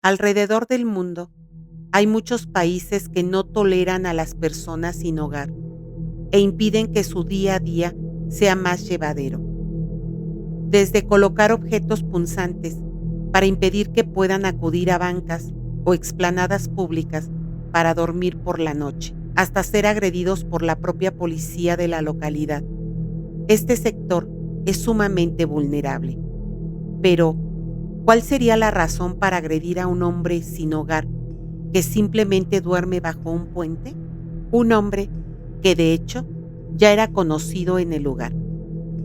Alrededor del mundo hay muchos países que no toleran a las personas sin hogar e impiden que su día a día sea más llevadero. Desde colocar objetos punzantes para impedir que puedan acudir a bancas o explanadas públicas para dormir por la noche, hasta ser agredidos por la propia policía de la localidad. Este sector es sumamente vulnerable. Pero, ¿cuál sería la razón para agredir a un hombre sin hogar que simplemente duerme bajo un puente? Un hombre que de hecho ya era conocido en el lugar.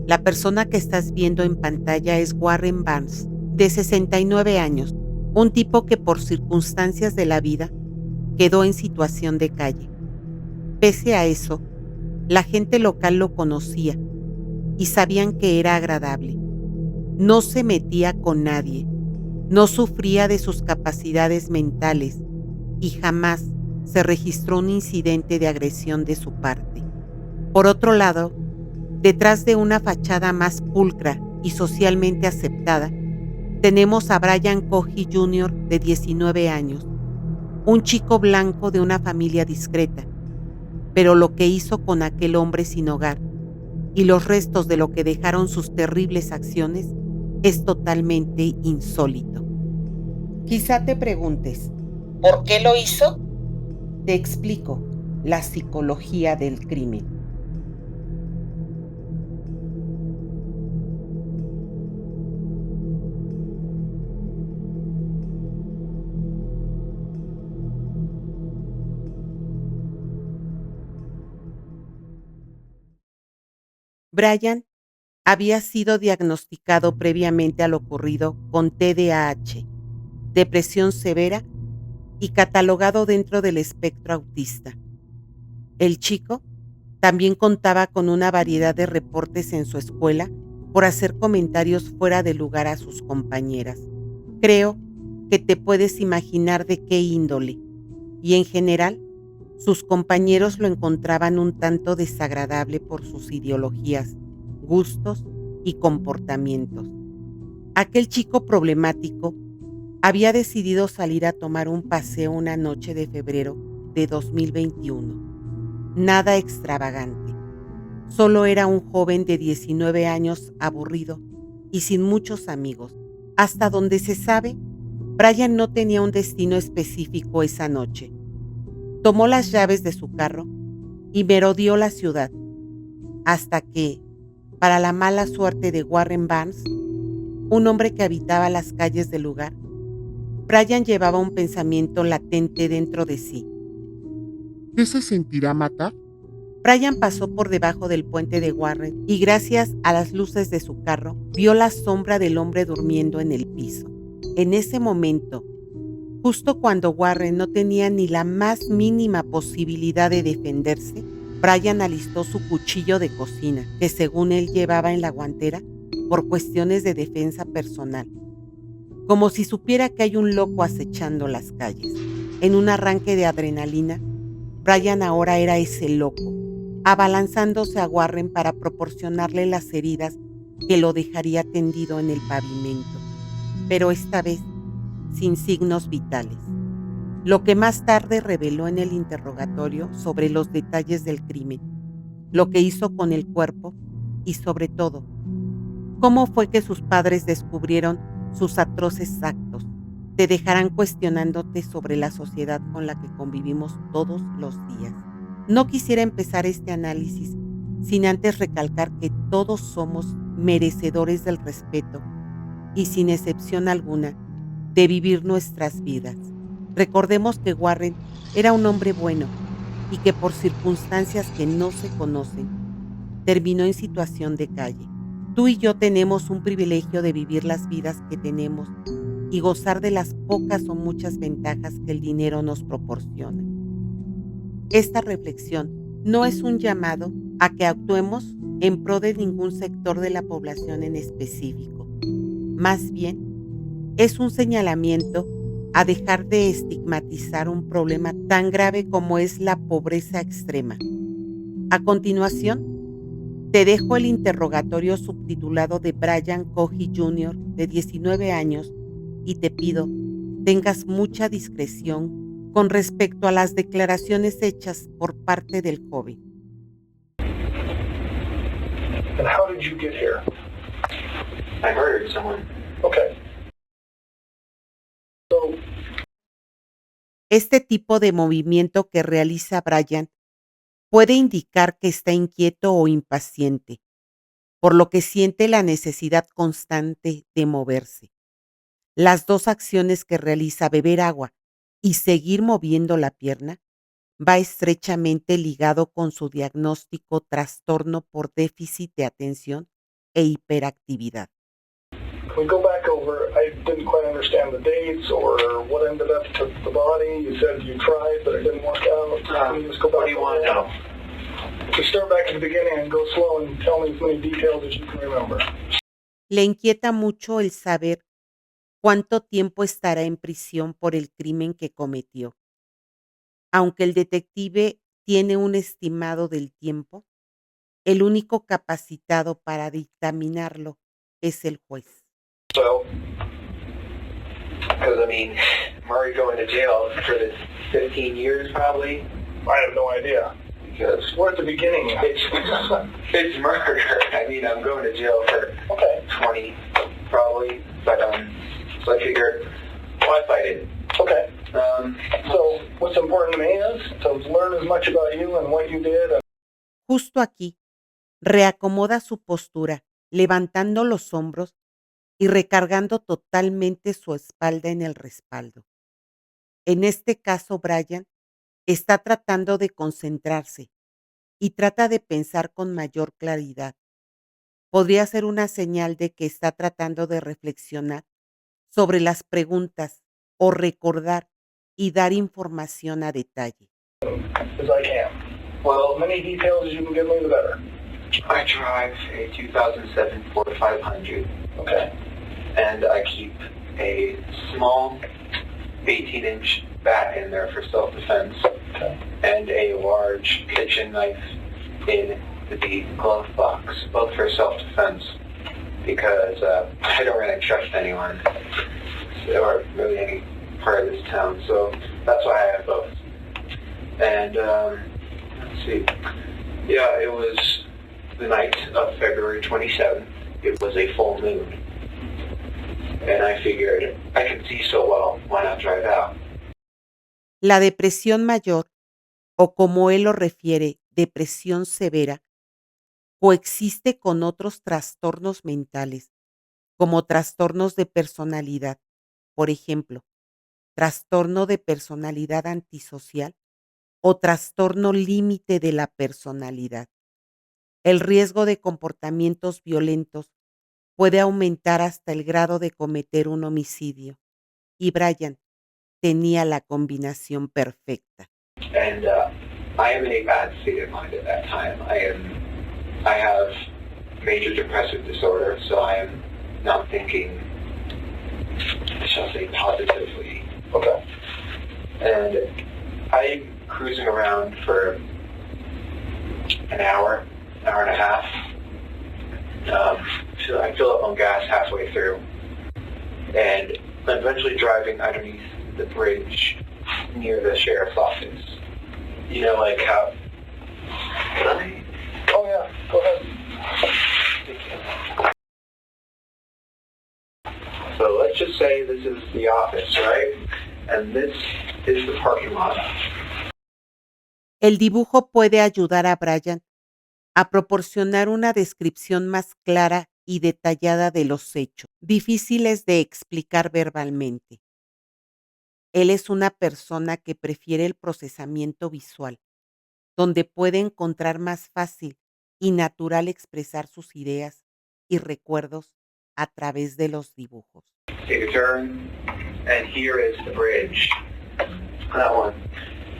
La persona que estás viendo en pantalla es Warren Barnes, de 69 años, un tipo que por circunstancias de la vida quedó en situación de calle. Pese a eso, la gente local lo conocía y sabían que era agradable. No se metía con nadie, no sufría de sus capacidades mentales y jamás se registró un incidente de agresión de su parte. Por otro lado, detrás de una fachada más pulcra y socialmente aceptada, tenemos a Brian Cohy Jr. de 19 años, un chico blanco de una familia discreta, pero lo que hizo con aquel hombre sin hogar y los restos de lo que dejaron sus terribles acciones es totalmente insólito. Quizá te preguntes, ¿por qué lo hizo? Te explico, la psicología del crimen. Brian había sido diagnosticado previamente a lo ocurrido con TDAH, depresión severa y catalogado dentro del espectro autista. El chico también contaba con una variedad de reportes en su escuela por hacer comentarios fuera de lugar a sus compañeras. Creo que te puedes imaginar de qué índole, y en general, sus compañeros lo encontraban un tanto desagradable por sus ideologías, gustos y comportamientos. Aquel chico problemático había decidido salir a tomar un paseo una noche de febrero de 2021. Nada extravagante. Solo era un joven de 19 años aburrido y sin muchos amigos. Hasta donde se sabe, Brian no tenía un destino específico esa noche. Tomó las llaves de su carro y merodeó la ciudad, hasta que, para la mala suerte de Warren Barnes, un hombre que habitaba las calles del lugar, Brian llevaba un pensamiento latente dentro de sí. ¿Qué se sentirá matar? Brian pasó por debajo del puente de Warren y gracias a las luces de su carro vio la sombra del hombre durmiendo en el piso. En ese momento, justo cuando Warren no tenía ni la más mínima posibilidad de defenderse, Brian alistó su cuchillo de cocina, que según él llevaba en la guantera por cuestiones de defensa personal, como si supiera que hay un loco acechando las calles. En un arranque de adrenalina, Brian ahora era ese loco, abalanzándose a Warren para proporcionarle las heridas que lo dejaría tendido en el pavimento, pero esta vez sin signos vitales. Lo que más tarde reveló en el interrogatorio sobre los detalles del crimen, lo que hizo con el cuerpo y sobre todo, cómo fue que sus padres descubrieron sus atroces actos, te dejarán cuestionándote sobre la sociedad con la que convivimos todos los días. No quisiera empezar este análisis sin antes recalcar que todos somos merecedores del respeto y sin excepción alguna de vivir nuestras vidas. Recordemos que Warren era un hombre bueno y que por circunstancias que no se conocen, terminó en situación de calle. Tú y yo tenemos un privilegio de vivir las vidas que tenemos y gozar de las pocas o muchas ventajas que el dinero nos proporciona. Esta reflexión no es un llamado a que actuemos en pro de ningún sector de la población en específico. Más bien, es un señalamiento a dejar de estigmatizar un problema tan grave como es la pobreza extrema. A continuación, te dejo el interrogatorio subtitulado de Brian Cohy Jr. de 19 años y te pido tengas mucha discreción con respecto a las declaraciones hechas por parte del joven. And how did you get here? I murdered someone. Okay. So, Este tipo de movimiento que realiza Brian puede indicar que está inquieto o impaciente, por lo que siente la necesidad constante de moverse. Las dos acciones que realiza, beber agua y seguir moviendo la pierna, va estrechamente ligado con su diagnóstico trastorno por déficit de atención e hiperactividad. can we go back over? I didn't quite understand the dates or what ended up to the body. You said you tried, but it didn't work out. Can you just go back? What do you want to know? Just start back at the beginning and go slow and tell me as many details as you can remember. Le inquieta mucho el saber cuánto tiempo estará en prisión por el crimen que cometió. Aunque el detective tiene un estimado del tiempo, el único capacitado para dictaminarlo es el juez. So, because I mean, Murray going to jail for this 15 years probably, I have no idea. because We're at the beginning. it's murder. I mean, I'm going to jail for Okay. 20 probably, but so I figured, why fight it? Okay. Um, So what's important to me is to learn as much about you and what you did. Justo aquí, reacomoda su postura, levantando los hombros y recargando totalmente su espalda en el respaldo. En este caso, Brian está tratando de concentrarse y trata de pensar con mayor claridad. Podría ser una señal de que está tratando de reflexionar sobre las preguntas o recordar y dar información a detalle. As I can. well, As many details as you can give me, the better. I drive a 2007 Ford 500, Okay. and I keep a small 18-inch bat in there for self-defense, Okay. and a large kitchen knife in the glove box, both for self-defense, because I don't really trust anyone, or really any part of this town, so that's why I have both. And let's see, yeah, it was the night of February 27th. It was a full moon, and I figured I can see so well, why not drive out? La depresión mayor, o como él lo refiere, depresión severa, coexiste con otros trastornos mentales, como trastornos de personalidad, por ejemplo, trastorno de personalidad antisocial o trastorno límite de la personalidad. El riesgo de comportamientos violentos puede aumentar hasta el grado de cometer un homicidio, y Brian tenía la combinación perfecta. And I am in a bad state of mind at that time. I have major depressive disorder, so I am not thinking, I shall say, positively. Okay. And I'm cruising around for an hour and a half. So I fill up on gas halfway through, and I'm eventually driving underneath the bridge near the sheriff's office. You know, like how... Can I? Oh yeah. Go ahead. So let's just say this is the office, right? And this is the parking lot. El dibujo puede ayudar a Brian a proporcionar una descripción más clara y detallada de los hechos, difíciles de explicar verbalmente. Él es una persona que prefiere el procesamiento visual, donde puede encontrar más fácil y natural expresar sus ideas y recuerdos a través de los dibujos. Take a turn, and here is the bridge. That one.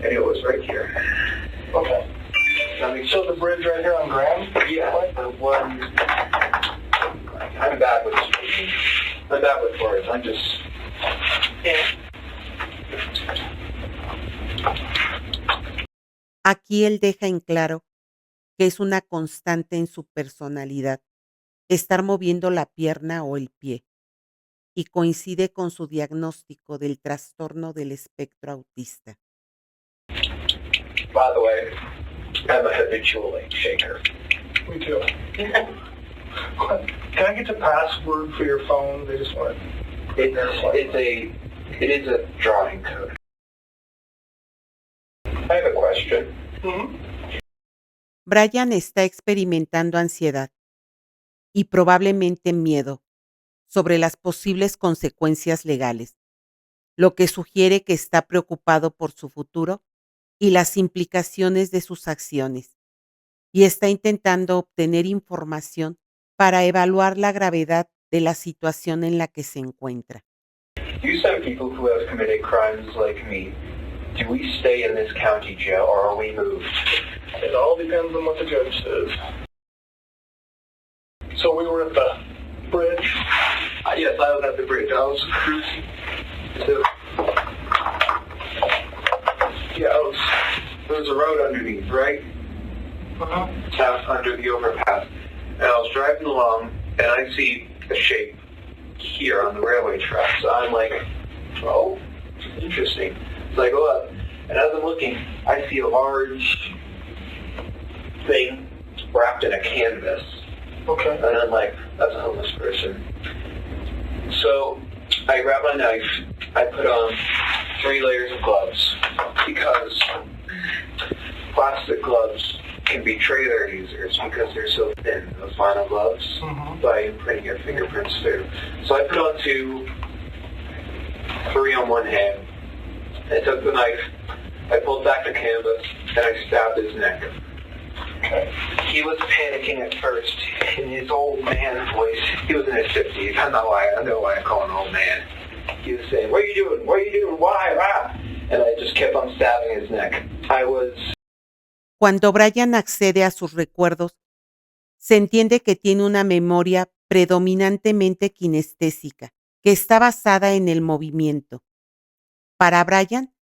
And it was right here. Okay. That makes So the bridge right here on Grand? Yeah, the one. I'm bad with words. I'm just. Yeah. Aquí él deja en claro que es una constante en su personalidad estar moviendo la pierna o el pie. y coincide con su diagnóstico del trastorno del espectro autista. By the way, I'm a habitual late shaker. Me too. Can I get the password for your phone? They just want It is a drawing code. I have a question. Brian está experimentando ansiedad y probablemente miedo sobre las posibles consecuencias legales, lo que sugiere que está preocupado por su futuro y las implicaciones de sus acciones, y está intentando obtener información para evaluar la gravedad de la situación en la que se encuentra. You said people who have committed crimes like me, do we stay in this county jail or are we moved? It all depends on what the judge says. So we were at the bridge. Yes, I was at the bridge. I was cruising. There's a road underneath, right? Out under the overpass. And I was driving along, and I see a shape here on the railway tracks. So I'm like, oh, interesting. So I go up, and as I'm looking, I see a large thing wrapped in a canvas. Okay. And I'm like, that's a homeless person. So I grab my knife, I put on 3 layers of gloves, because plastic gloves can betray their users because they're so thin, those vinyl gloves, by imprinting your fingerprints through. So I put on 2, 3 on one hand. I took the knife, I pulled back the canvas, and I stabbed his neck. Okay. He was panicking at first in his old man voice. He was in his 50s. I know why I call him old man. He was saying, "What are you doing? What are you doing? Why? Ah!" And I just kept on stabbing his neck. Cuando Brian accede a sus recuerdos, se entiende que tiene una memoria predominantemente kinestésica, que está basada en el movimiento. Para Brian,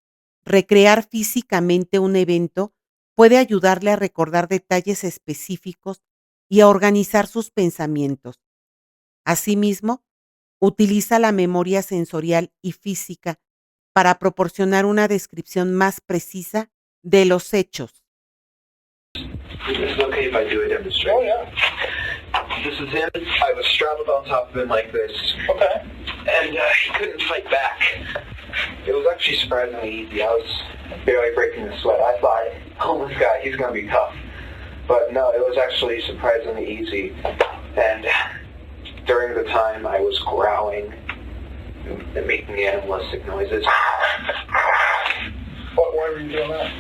recrear físicamente un evento puede ayudarle a recordar detalles específicos y a organizar sus pensamientos. Asimismo, utiliza la memoria sensorial y física para proporcionar una descripción más precisa de los hechos. Is it okay if I do a demonstration? Oh, yeah. This is him. I was strapped on top of him like this. Okay. And he couldn't fight back. It was actually surprisingly easy. I was barely breaking a sweat. I thought, oh, this guy, he's going to be tough. But no, it was actually surprisingly easy. And during the time, I was growling and making animalistic noises. Why were you doing that?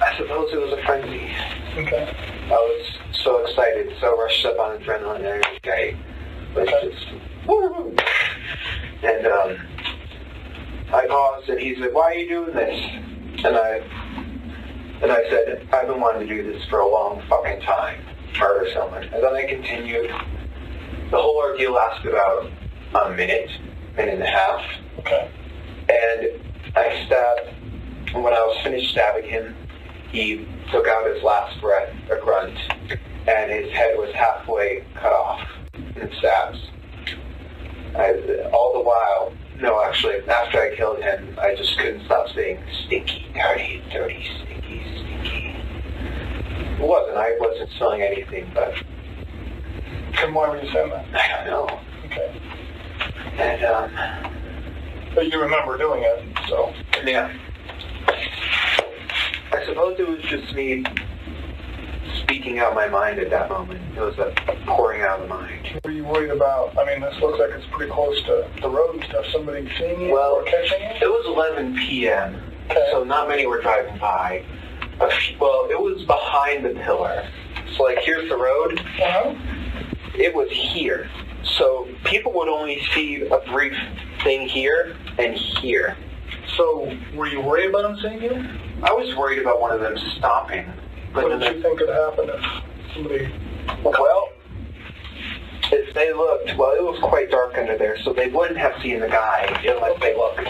I suppose it was a frenzy. Okay. I was so excited, so rushed up on adrenaline, and everything. I was just, woo! And I paused, and he said, "Why are you doing this?" And I said, "I've been wanting to do this for a long fucking time, murder someone." And then I continued. The whole ordeal lasted about a minute and a half. Okay. And I stabbed. When I was finished stabbing him, he took out his last breath, a grunt, and his head was halfway cut off in stabs. All the while, no, actually, after I killed him, I just couldn't stop saying, "Stinky, dirty, dirty, stinky, stinky." I wasn't smelling anything, but And why were you saying that? I don't know. Okay. And, But you remember doing it, so. yeah. I suppose it was just me speaking out my mind at that moment. It was a pouring out of the mind. Were you worried about, I mean, this looks like it's pretty close to the road and stuff, somebody seeing you Well, or catching you? It was 11 p.m., Okay. so not many were driving by. Well, it was behind the pillar. So, like, here's the road. Uh-huh. It was here. So people would only see a brief thing here and here. So, were you worried about them seeing you? I was worried about one of them stopping. But What did you think could happen if somebody... well, if they looked, well, it was quite dark under there, so they wouldn't have seen the guy unless they looked.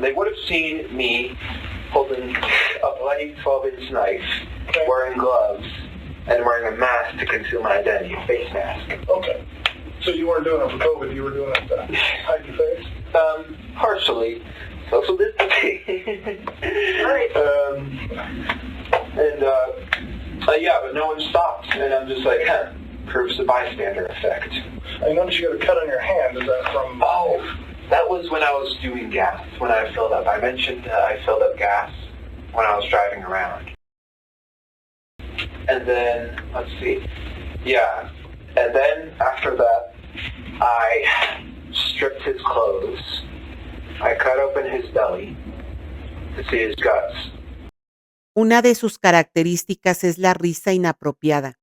They would have seen me holding a bloody 12-inch knife, wearing gloves, and wearing a mask to conceal my identity, a face mask. Okay. So you weren't doing it for COVID, you were doing it to hide your face? Partially. Social distancing. Right. Yeah, but no one stopped, and I'm just like, proves the bystander effect. I noticed you got a cut on your hand. Is that from... Oh, that was when I was doing gas, when I filled up. I mentioned I filled up gas when I was driving around. And then, let's see. Yeah. And then, after that, I stripped his clothes. I cut open his belly to see his guts. Una de sus características es la risa inapropiada.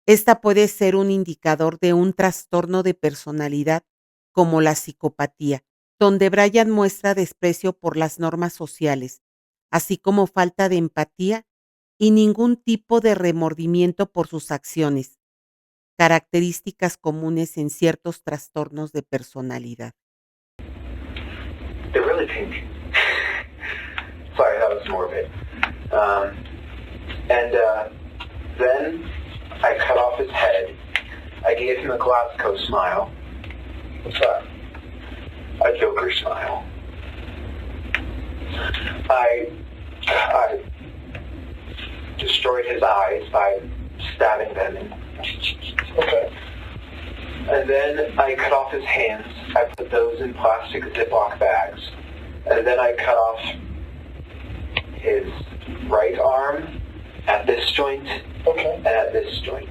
Esta puede ser un indicador de un trastorno de personalidad, como la psicopatía, donde Brian muestra desprecio por las normas sociales, así como falta de empatía y ningún tipo de remordimiento por sus acciones, características comunes en ciertos trastornos de personalidad. They're really pink. Sorry, that was morbid. Then I cut off his head. I gave him a Glasgow smile. What's that? A Joker smile. I destroyed his eyes by stabbing them in. Okay. And then I cut off his hands. I put those in plastic Ziploc bags. And then I cut off his right arm at this joint and at this joint.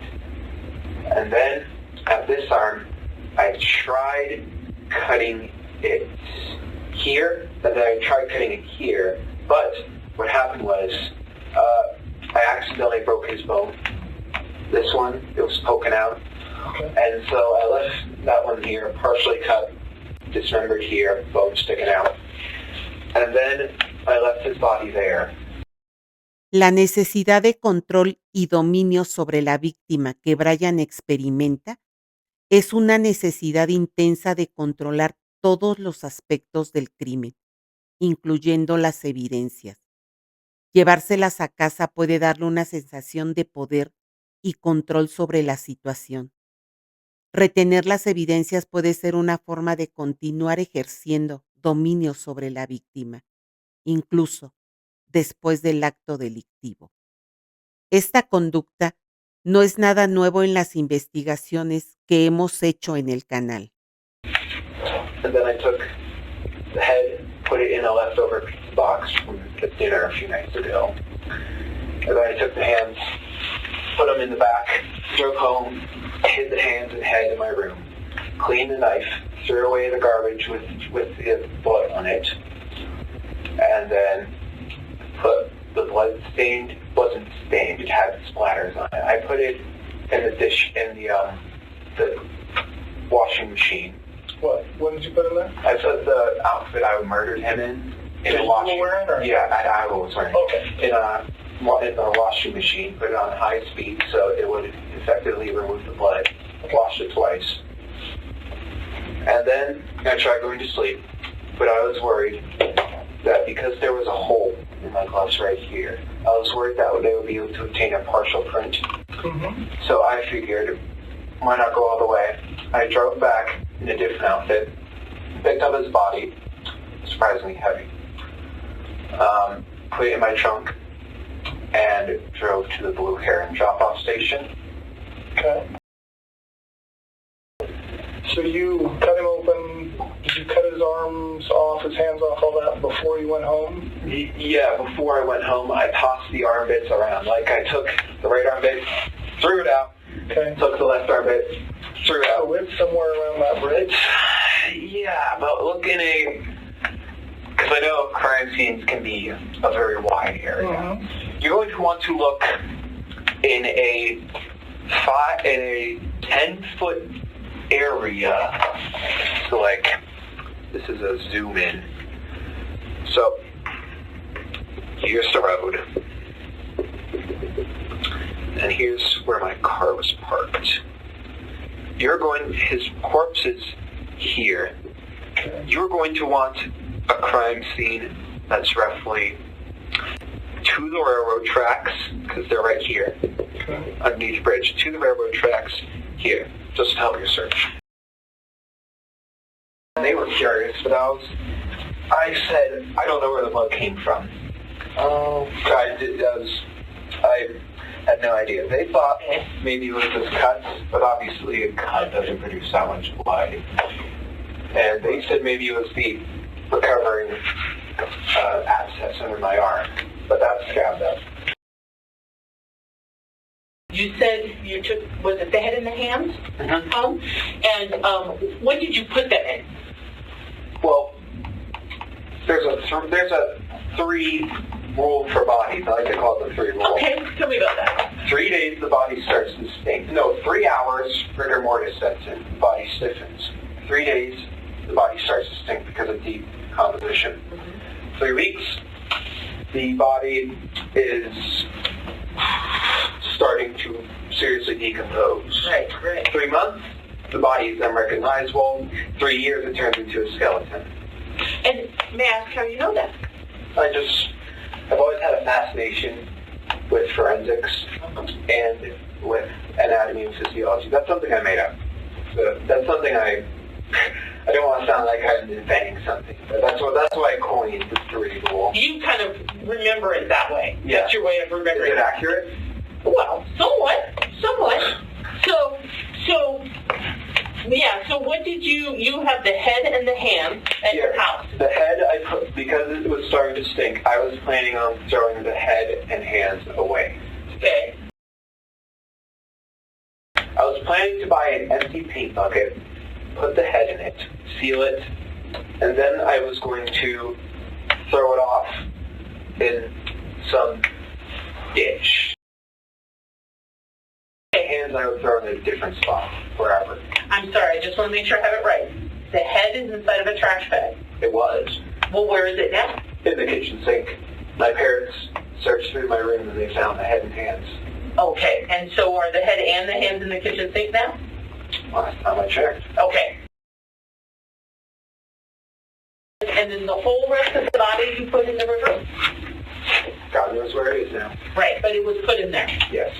And then at this arm, I tried cutting it here, and then I tried cutting it here. But what happened was I accidentally broke his bone. This one, it was poking out. And so I left that one here, partially cut, dismembered here, bone sticking out. And then I left his body there. La necesidad de control y dominio sobre la víctima que Brian experimenta es una necesidad intensa de controlar todos los aspectos del crimen, incluyendo las evidencias. Llevárselas a casa puede darle una sensación de poder y control sobre la situación. Retener las evidencias puede ser una forma de continuar ejerciendo dominio sobre la víctima, incluso después del acto delictivo. Esta conducta no es nada nuevo en las investigaciones que hemos hecho en el canal. And then I took the head, put it in a leftover pizza box from the dinner a few nights ago. And then I took the hands, put them in the back, drove home, hid the hands and head in my room, cleaned the knife, threw away the garbage with the blood on it, and then put the blood stained, wasn't stained, it had splatters on it. I put it in the dish, in the washing machine. What did you put in there? I put the outfit I murdered him in a washing. Wearing, or? Yeah, I was wearing. Okay. In a washing machine, put it on high speed so it would effectively remove the blood. Washed it twice. And then I tried going to sleep, but I was worried that because there was a hole in my gloves right here, I was worried that they would be able to obtain a partial print. Mm-hmm. So I figured, why not go all the way? I drove back in a different outfit, picked up his body, surprisingly heavy, put it in my trunk, and drove to the Blue Heron drop-off station. Okay. So you cut him open, did you cut his arms off, his hands off, all that before you went home? Yeah, before I went home, I tossed the arm bits around. Like, I took the right arm bit, threw it out, took the left arm bit, threw it out. So it's somewhere around that bridge? Yeah, but look in because I know crime scenes can be a very wide area. Mm-hmm. You're going to want to look in a 10-foot area. So like, this is a zoom in. So here's the road, and here's where my car was parked. His corpse is here. You're going to want a crime scene that's roughly to the railroad tracks, because they're right here, underneath the bridge, to the railroad tracks here, just to help your search. they were curious, but I said, I don't know where the blood came from. Oh, I had no idea. They thought maybe it was just cuts, but obviously a cut doesn't produce that much blood. And they said maybe it was the recovering abscess under my arm, but that's scabbed up. You said you took, was it the head and the hands? Mm-hmm. And when did you put them in? Well, there's a 3 rule for bodies. I like to call it the 3 rule. Okay, tell me about that. 3 days, the body starts to stink. No, 3 hours, rigor mortis sets in. The body stiffens. 3 days, the body starts to stink because of decomposition. 3 weeks, the body is starting to seriously decompose. Right. 3 months, the body is unrecognizable. 3 years, it turns into a skeleton. And may I ask how you know that? I've always had a fascination with forensics and with anatomy and physiology. That's something I made up. So that's something I don't want to sound like I'm inventing something, but that's why I coined the 3 rule. You kind of remember it that way. Yeah. That's your way of remembering Is it accurate? Well, somewhat. So what did you have the head and the hands at your house? The head, because it was starting to stink, I was planning on throwing the head and hands away. Okay. I was planning to buy an empty paint bucket, put the head in it, seal it, and then I was going to throw it off in some ditch. The hands I would throw in a different spot, wherever. I'm sorry, I just want to make sure I have it right. The head is inside of a trash bag. It was. Well, where is it now? In the kitchen sink. My parents searched through my room and they found the head and hands. Okay, and so are the head and the hands in the kitchen sink now? Last time I checked. Okay. And then the whole rest of the body you put in the river? God knows where it is now. Right, but it was put in there. Yes.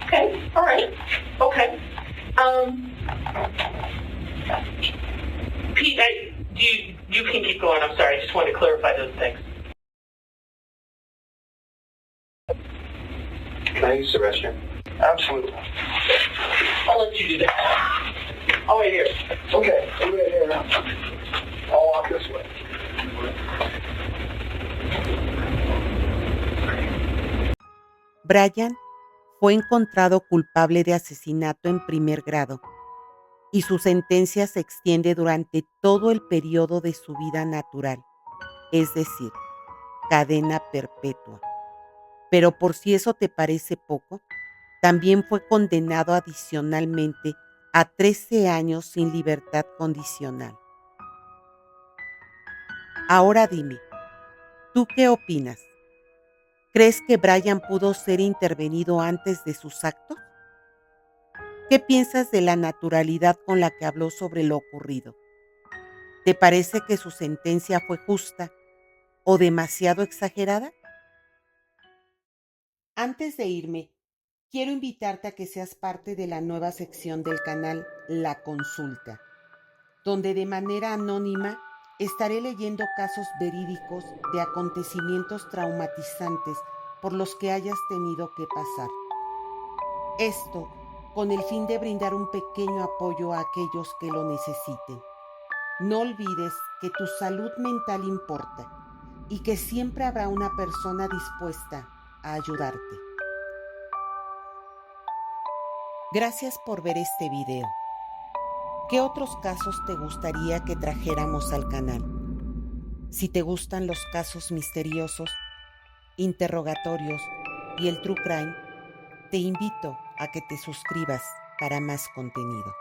Okay, all right. Okay. Pete, you can keep going. I'm sorry. I just wanted to clarify those things. Can I use the restroom? Absolutely. I'll let you do that. I'll wait here. Okay, you wait here now. I'll walk this way. Brian fue encontrado culpable de asesinato en primer grado y su sentencia se extiende durante todo el periodo de su vida natural, es decir, cadena perpetua. Pero por si eso te parece poco, también fue condenado adicionalmente a 13 años sin libertad condicional. Ahora dime, ¿tú qué opinas? ¿Crees que Brian pudo ser intervenido antes de sus actos? ¿Qué piensas de la naturalidad con la que habló sobre lo ocurrido? ¿Te parece que su sentencia fue justa o demasiado exagerada? Antes de irme, quiero invitarte a que seas parte de la nueva sección del canal La Consulta, donde de manera anónima estaré leyendo casos verídicos de acontecimientos traumatizantes por los que hayas tenido que pasar. Esto con el fin de brindar un pequeño apoyo a aquellos que lo necesiten. No olvides que tu salud mental importa y que siempre habrá una persona dispuesta a ayudarte. Gracias por ver este video. ¿Qué otros casos te gustaría que trajéramos al canal? Si te gustan los casos misteriosos, interrogatorios y el true crime, te invito a que te suscribas para más contenido.